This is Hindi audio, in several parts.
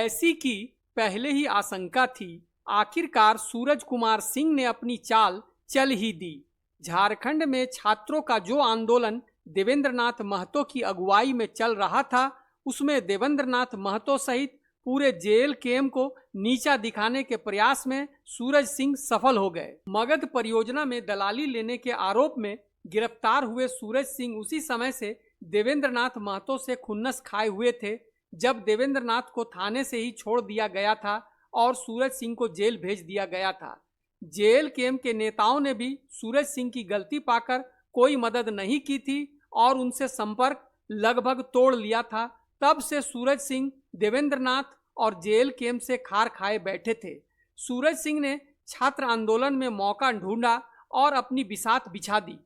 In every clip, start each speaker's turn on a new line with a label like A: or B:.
A: जैसी कि पहले ही आशंका थी, आखिरकार सूरज कुमार सिंह ने अपनी चाल चल ही दी। झारखंड में छात्रों का जो आंदोलन देवेंद्रनाथ महतो की अगुवाई में चल रहा था, उसमें देवेंद्रनाथ महतो सहित पूरे जेएलकेएम को नीचा दिखाने के प्रयास में सूरज सिंह सफल हो गए। मगध परियोजना में दलाली लेने के आरोप में गिरफ्तार हुए सूरज सिंह उसी समय से देवेंद्रनाथ महतो से खुन्नस खाए हुए थे, जब देवेंद्रनाथ को थाने से ही छोड़ दिया गया था और सूरज सिंह को जेल भेज दिया गया था। जेएलकेएम के नेताओं ने भी सूरज सिंह की गलती पाकर कोई मदद नहीं की थी और उनसे संपर्क लगभग तोड़ लिया था। तब से सूरज सिंह देवेंद्रनाथ और जेएलकेएम से खार खाए बैठे थे। सूरज सिंह ने छात्र आंदोलन में मौका ढूंढा और अपनी बिसात बिछा दी।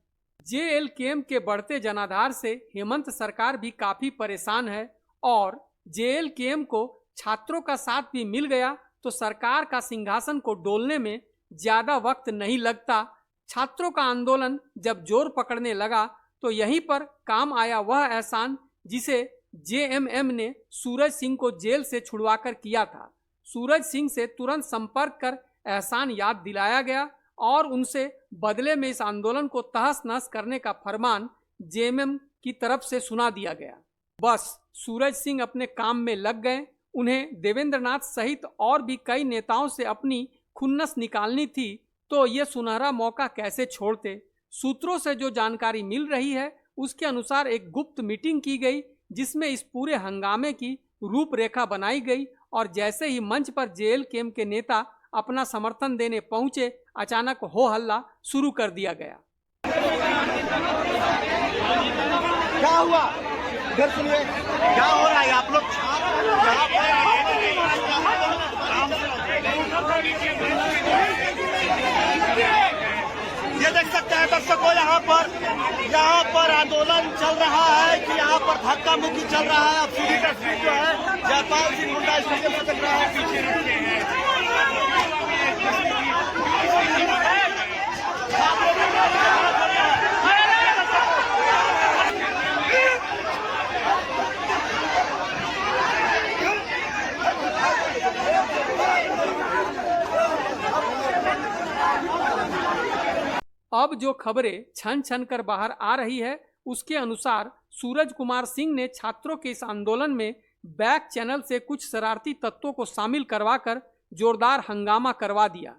A: जेएलकेएम के बढ़ते जनाधार से हेमंत सरकार भी काफी परेशान है और जेएलकेएम को छात्रों का साथ भी मिल गया तो सरकार का सिंहासन को डोलने में ज्यादा वक्त नहीं लगता। छात्रों का आंदोलन जब जोर पकड़ने लगा तो यहीं पर काम आया वह एहसान जिसे जेएमएम ने सूरज सिंह को जेल से छुड़वाकर किया था। सूरज सिंह से तुरंत संपर्क कर एहसान याद दिलाया गया और उनसे बदले में इस आंदोलन को तहस नहस करने का फरमान जेएमएम की तरफ से सुना दिया गया। बस सूरज सिंह अपने काम में लग गए। उन्हें देवेंद्रनाथ सहित और भी कई नेताओं से अपनी खुन्नस निकालनी थी, तो ये सुनहरा मौका कैसे छोड़ते। सूत्रों से जो जानकारी मिल रही है उसके अनुसार एक गुप्त मीटिंग की गई जिसमें इस पूरे हंगामे की रूपरेखा बनाई गई और जैसे ही मंच पर जेएलकेएम के नेता अपना समर्थन देने पहुंचे, अचानक हो हल्ला शुरू कर दिया गया।
B: क्या हुआ? इधर सुनिए, क्या हो रहा है? आप लोग ये देख सकते हैं दर्शकों, यहाँ पर आंदोलन चल रहा है कि यहाँ पर धक्का मुक्की चल रहा है। अब सीधी तस्वीर जो है जयपाल सिंह मुंडा स्टेडियम से दिख रहा है।
A: अब जो खबरें छन छन कर बाहर आ रही है उसके अनुसार सूरज कुमार सिंह ने छात्रों के इस आंदोलन में बैक चैनल से कुछ शरारती तत्वों को शामिल करवाकर जोरदार हंगामा करवा दिया।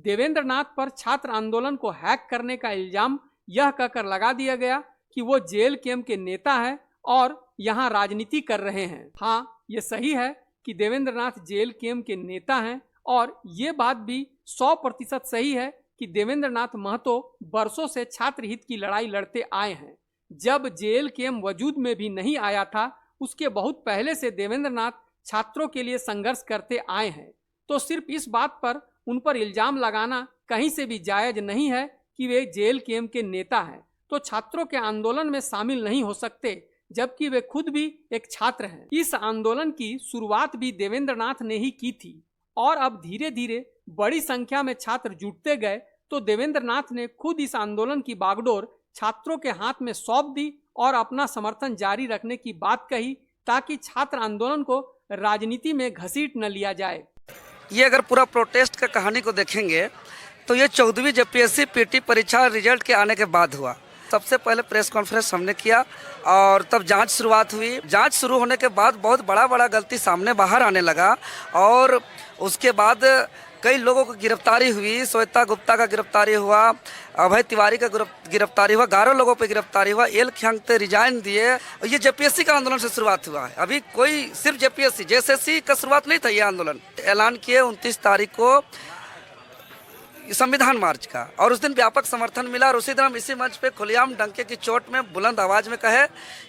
A: देवेंद्रनाथ पर छात्र आंदोलन को हैक करने का इल्जाम यह कहकर लगा दिया गया कि वो जेएलकेएम के नेता हैं और यहाँ राजनीति कर रहे हैं। हाँ, ये सही है कि देवेंद्रनाथ जेएलकेएम के नेता हैं और ये बात भी 100% सही है कि देवेंद्रनाथ महतो बरसों से छात्र हित की लड़ाई लड़ते आए हैं। जब जेएलकेएम वजूद में भी नहीं आया था, उसके बहुत पहले से देवेंद्रनाथ छात्रों के लिए संघर्ष करते आए हैं। तो सिर्फ इस बात पर उन पर इल्जाम लगाना कहीं से भी जायज नहीं है कि वे जेएलकेएम के नेता हैं तो छात्रों के आंदोलन में शामिल नहीं हो सकते, जबकि वे खुद भी एक छात्र हैं। इस आंदोलन की शुरुआत भी देवेंद्रनाथ ने ही की थी और अब धीरे धीरे बड़ी संख्या में छात्र जुटते गए तो देवेंद्रनाथ ने खुद इस आंदोलन की बागडोर छात्रों के हाथ में सौंप दी और अपना समर्थन जारी रखने की बात कही ताकि छात्र आंदोलन को राजनीति में घसीट न लिया जाए।
C: ये अगर पूरा प्रोटेस्ट का कहानी को देखेंगे तो ये 14वीं जेपीएससी पीटी परीक्षा रिजल्ट के आने के बाद हुआ। सबसे पहले प्रेस कॉन्फ्रेंस हमने किया और तब जांच शुरुआत हुई। जांच शुरू होने के बाद बहुत बड़ा गलती सामने बाहर आने लगा और उसके बाद कई लोगों की गिरफ्तारी हुई। श्वेता गुप्ता का गिरफ्तारी हुआ, अभय तिवारी का गिरफ्तारी हुआ, 11 लोगों पे गिरफ्तारी हुआ। एल खियांगते रिजाइन दिए। ये जेपीएससी का आंदोलन से शुरुआत हुआ है। अभी कोई सिर्फ जेपीएससी जेएसएससी का शुरुआत नहीं था। ये आंदोलन ऐलान किए 29 तारीख को संविधान मार्च का और उस दिन व्यापक समर्थन मिला और उसी दिन हम इसी मंच पे खुलेआम डंके की चोट में बुलंद आवाज में कहे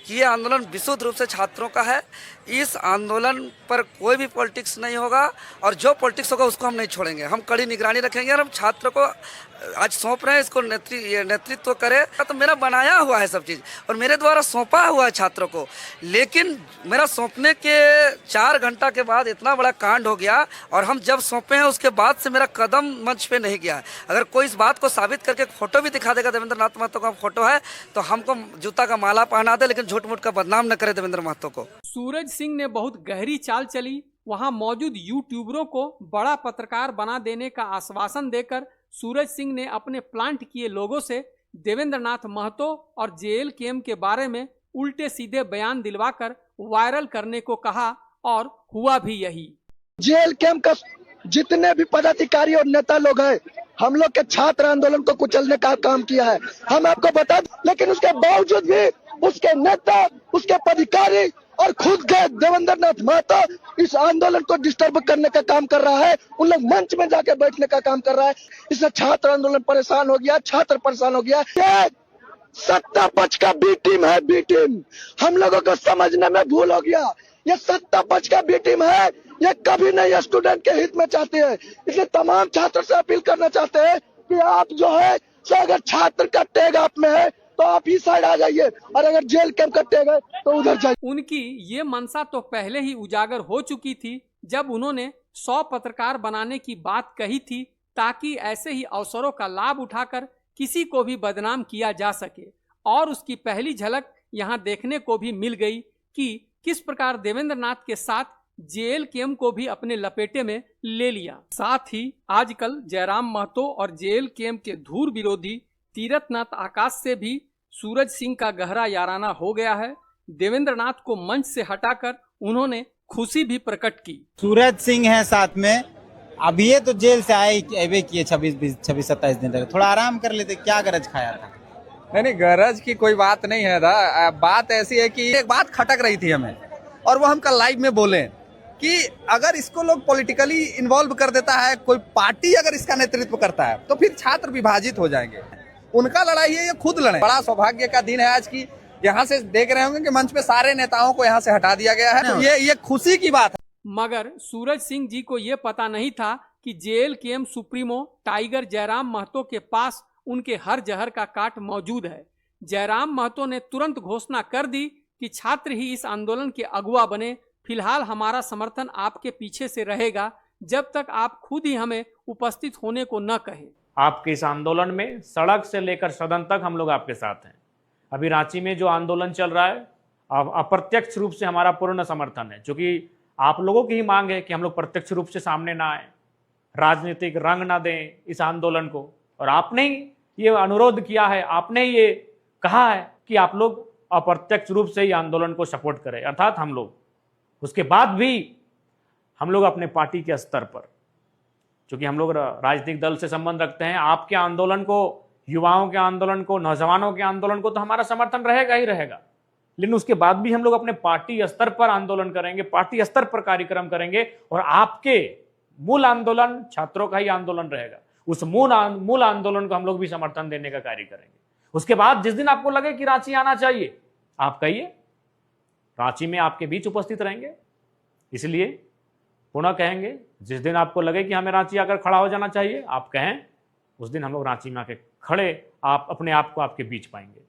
C: कि ये आंदोलन विशुद्ध रूप से छात्रों का है। इस आंदोलन पर कोई भी पॉलिटिक्स नहीं होगा और जो पॉलिटिक्स होगा उसको हम नहीं छोड़ेंगे। हम कड़ी निगरानी रखेंगे और हम छात्रों को आज सौंप रहे हैं, इसको नेतृत्व करे। तो मेरा बनाया हुआ है सब चीज़ और मेरे द्वारा सौंपा हुआ है छात्रों को, लेकिन मेरा सौंपने के 4 घंटा के बाद इतना बड़ा कांड हो गया और हम जब सौंपे हैं उसके बाद से मेरा कदम मंच पे नहीं गया है। अगर कोई इस बात को साबित करके फोटो भी दिखा देगा देवेंद्रनाथ महतो का फोटो है तो हमको जूता का माला पहना दे, लेकिन झूठ मूठ का बदनाम न करे देवेंद्र महतो को।
A: सूरज सिंह ने बहुत गहरी चाल चली वहां मौजूद यूट्यूबरों को बड़ा पत्रकार बना देने का आश्वासन देकर सूरज सिंह ने अपने प्लांट किए लोगों से देवेंद्र नाथ महतो और जेएलकेएम के बारे में उल्टे सीधे बयान दिलवाकर वायरल करने को कहा और हुआ भी यही।
D: जेएलकेएम का जितने भी पदाधिकारी और नेता लोग हैं, हम लोग के छात्र आंदोलन को कुचलने का काम किया है, हम आपको बता दें। लेकिन उसके बावजूद भी उसके नेता, उसके पदाधिकारी और खुद के देवेंद्र नाथ महतो इस आंदोलन को डिस्टर्ब करने का काम कर रहा है। उन लोग मंच में जाके बैठने का काम कर रहा है। इससे छात्र आंदोलन परेशान हो गया, छात्र परेशान हो गया। ये सत्ता पक्ष का बी टीम है, बी टीम। हम लोगों को समझने में भूल हो गया। ये सत्ता पक्ष का बी टीम है, ये कभी नहीं स्टूडेंट के हित में चाहते हैं। इसलिए तमाम छात्रों से अपील करना चाहते हैं कि आप जो है, अगर छात्र का टैग आप में है तो आप ही साइड आ जाइए, और अगर जेएलकेएम का टैग है तो उधर जाइए।
A: उनकी ये मंशा तो पहले ही उजागर हो चुकी थी जब उन्होंने 100 पत्रकार बनाने की बात कही थी, ताकि ऐसे ही अवसरों का लाभ उठाकर किसी को भी बदनाम किया जा सके। और उसकी पहली झलक यहाँ देखने को भी मिल गई कि किस प्रकार देवेंद्र नाथ के साथ जेएलकेएम को भी अपने लपेटे में ले लिया। साथ ही आजकल जयराम महतो और जेएलकेएम के धूर विरोधी तीरथनाथ आकाश से भी सूरज सिंह का गहरा याराना हो गया है। देवेंद्र नाथ को मंच से हटाकर उन्होंने खुशी भी प्रकट की।
E: सूरज सिंह है साथ में, अब ये तो जेल से आए किए 26-27 दिन तक, थोड़ा आराम कर लेते, क्या गरज खाया था?
F: नहीं, गरज की कोई बात नहीं है था। बात ऐसी है कि एक बात खटक रही थी हमें, और वो हम कल लाइव में बोले कि अगर इसको लोग पॉलिटिकली इन्वॉल्व कर देता है, कोई पार्टी अगर इसका नेतृत्व करता है, तो फिर छात्र विभाजित हो जाएंगे। उनका लड़ाई है, ये खुद लड़े। बड़ा सौभाग्य का दिन है आज की। यहाँ से देख रहे होंगे कि मंच पे सारे नेताओं को यहाँ से हटा दिया गया है, तो ये खुशी की बात है।
A: मगर सूरज सिंह जी को ये पता नहीं था कि जेएलकेएम सुप्रीमो टाइगर जयराम महतो के पास उनके हर जहर का काट मौजूद है। जयराम महतो ने तुरंत घोषणा कर दी कि छात्र ही इस आंदोलन के अगुवा बने। फिलहाल हमारा समर्थन आपके पीछे से रहेगा जब तक आप खुद ही हमें उपस्थित होने को न कहें।
G: आपके इस आंदोलन में सड़क से लेकर सदन तक हम लोग आपके साथ हैं। अभी रांची में जो आंदोलन चल रहा है, अप्रत्यक्ष रूप से हमारा पूर्ण समर्थन है, क्योंकि आप लोगों की ही मांग है कि हम लोग प्रत्यक्ष रूप से सामने ना आए, राजनीतिक रंग ना दें इस आंदोलन को। और आपने ही ये अनुरोध किया है, आपने ये कहा है कि आप लोग अप्रत्यक्ष रूप से ही आंदोलन को सपोर्ट करें, अर्थात हम लोग। उसके बाद भी हम लोग अपने पार्टी के स्तर पर, क्योंकि हम लोग राजनीतिक दल से संबंध रखते हैं, आपके आंदोलन को, युवाओं के आंदोलन को, नौजवानों के आंदोलन को तो हमारा समर्थन रहेगा ही रहेगा। लेकिन उसके बाद भी हम लोग अपने पार्टी स्तर पर आंदोलन करेंगे, पार्टी स्तर पर कार्यक्रम करेंगे, और आपके मूल आंदोलन छात्रों का ही आंदोलन रहेगा। उस मूल आंदोलन को हम लोग भी समर्थन देने का कार्य करेंगे। उसके बाद जिस दिन आपको लगे कि रांची आना चाहिए, आप कहिए, रांची में आपके बीच उपस्थित रहेंगे। इसलिए पुनः कहेंगे, जिस दिन आपको लगे कि हमें रांची आकर खड़ा हो जाना चाहिए, आप कहें, उस दिन हम लोग रांची में आके खड़े आप अपने आप को आपके बीच पाएंगे।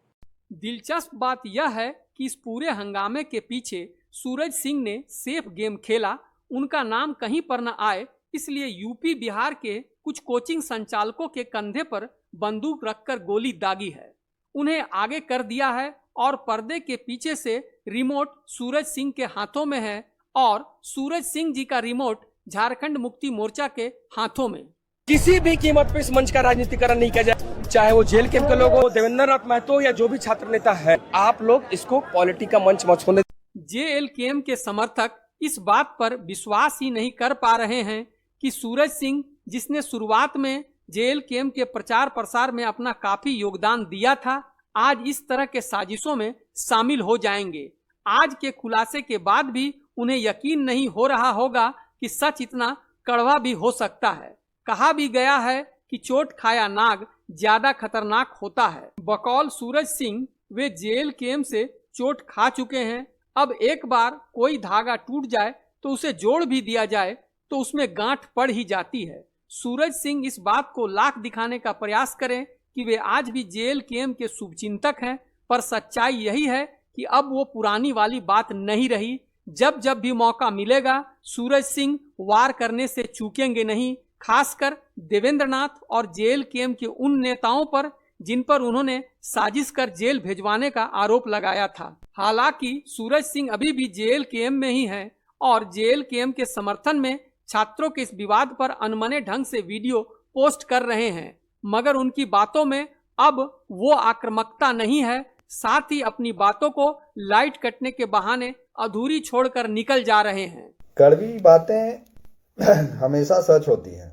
A: दिलचस्प बात यह है कि इस पूरे हंगामे के पीछे सूरज सिंह ने सेफ गेम खेला, उनका नाम कहीं पर न आए, इसलिए यूपी बिहार के कुछ कोचिंग संचालकों के कंधे पर बंदूक रखकर गोली दागी है, उन्हें आगे कर दिया है, और पर्दे के पीछे से रिमोट सूरज सिंह के हाथों में है, और सूरज सिंह जी का रिमोट झारखंड मुक्ति मोर्चा के हाथों में।
H: किसी भी कीमत पर इस मंच का राजनीतिकरण नहीं किया जाए, चाहे वो जेएलकेएम के लोग हो, देवेंद्र नाथ महतो या जो भी छात्र नेता है। आप लोग इसको पॉलिटिक्स का मंच मत होने।
A: जेएलकेएम के समर्थक इस बात पर विश्वास ही नहीं कर पा रहे हैं कि सूरज सिंह, जिसने शुरुआत में जेएलकेएम के प्रचार प्रसार में अपना काफी योगदान दिया था, आज इस तरह के साजिशों में शामिल हो जाएंगे। आज के खुलासे के बाद भी उन्हें यकीन नहीं हो रहा होगा कि सच इतना कड़वा भी हो सकता है। कहा भी गया है कि चोट खाया नाग ज्यादा खतरनाक होता है। बकौल सूरज सिंह, वे जेएलकेएम से चोट खा चुके हैं। अब एक बार कोई धागा टूट जाए तो उसे जोड़ भी दिया जाए तो उसमें गांठ पड़ ही जाती है। सूरज सिंह इस बात को लाख दिखाने का प्रयास करें कि वे आज भी जेएलकेएम के शुभचिंतक हैं, पर सच्चाई यही है कि अब वो पुरानी वाली बात नहीं रही। जब जब भी मौका मिलेगा, सूरज सिंह वार करने से चूकेंगे नहीं, खासकर देवेंद्र नाथ और जेएलकेएम के उन नेताओं पर जिन पर उन्होंने साजिश कर जेल भेजवाने का आरोप लगाया था। हालांकि सूरज सिंह अभी भी जेएलकेएम में ही हैं और JLKM के समर्थन में छात्रों के इस विवाद पर अनमने ढंग से वीडियो पोस्ट कर रहे हैं, मगर उनकी बातों में अब वो आक्रामकता नहीं है। साथ ही अपनी बातों को लाइट कटने के बहाने अधूरी छोड़कर निकल जा रहे हैं।
I: कड़वी बातें हमेशा सच होती हैं।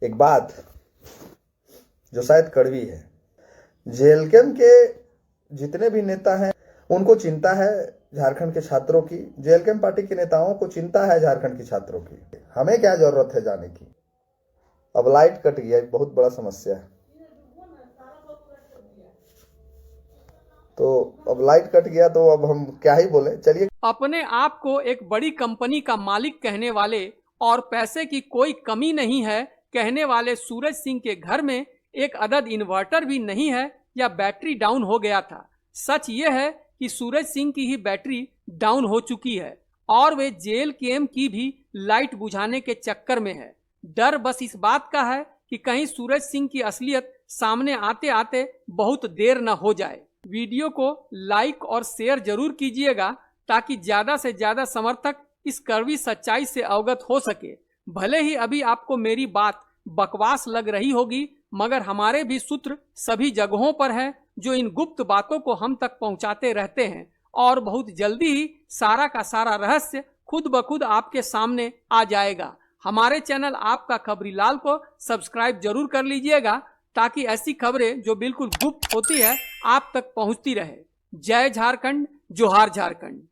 I: एक बात जो शायद कड़वी है, JLKM के जितने भी नेता हैं उनको चिंता है झारखंड के छात्रों की, JLKM पार्टी के नेताओं को चिंता है झारखंड के छात्रों की। हमें क्या जरूरत है जाने की। अब लाइट कट गया, बहुत बड़ा समस्या है। तो अब लाइट कट गया तो अब हम क्या ही बोले। चलिए,
A: अपने आप को एक बड़ी कंपनी का मालिक कहने वाले और पैसे की कोई कमी नहीं है कहने वाले सूरज सिंह के घर में एक अदद इन्वर्टर भी नहीं है या बैटरी डाउन हो गया था। सच ये है कि सूरज सिंह की ही बैटरी डाउन हो चुकी है और वे JLKM की भी लाइट बुझाने के चक्कर में है। डर बस इस बात का है कि कहीं सूरज सिंह की असलियत सामने आते आते बहुत देर न हो जाए। वीडियो को लाइक और शेयर जरूर कीजिएगा ताकि ज्यादा से ज्यादा समर्थक इस कड़वी सच्चाई से अवगत हो सके। भले ही अभी आपको मेरी बात बकवास लग रही होगी, मगर हमारे भी सूत्र सभी जगहों पर हैं जो इन गुप्त बातों को हम तक पहुंचाते रहते हैं और बहुत जल्दी ही सारा का सारा रहस्य खुद ब खुद आपके सामने आ जाएगा। हमारे चैनल आपका खबरीलाल को सब्सक्राइब जरूर कर लीजिएगा ताकि ऐसी खबरें जो बिल्कुल गुप्त होती है आप तक पहुंचती रहे। जय झारखंड, जोहार झारखंड।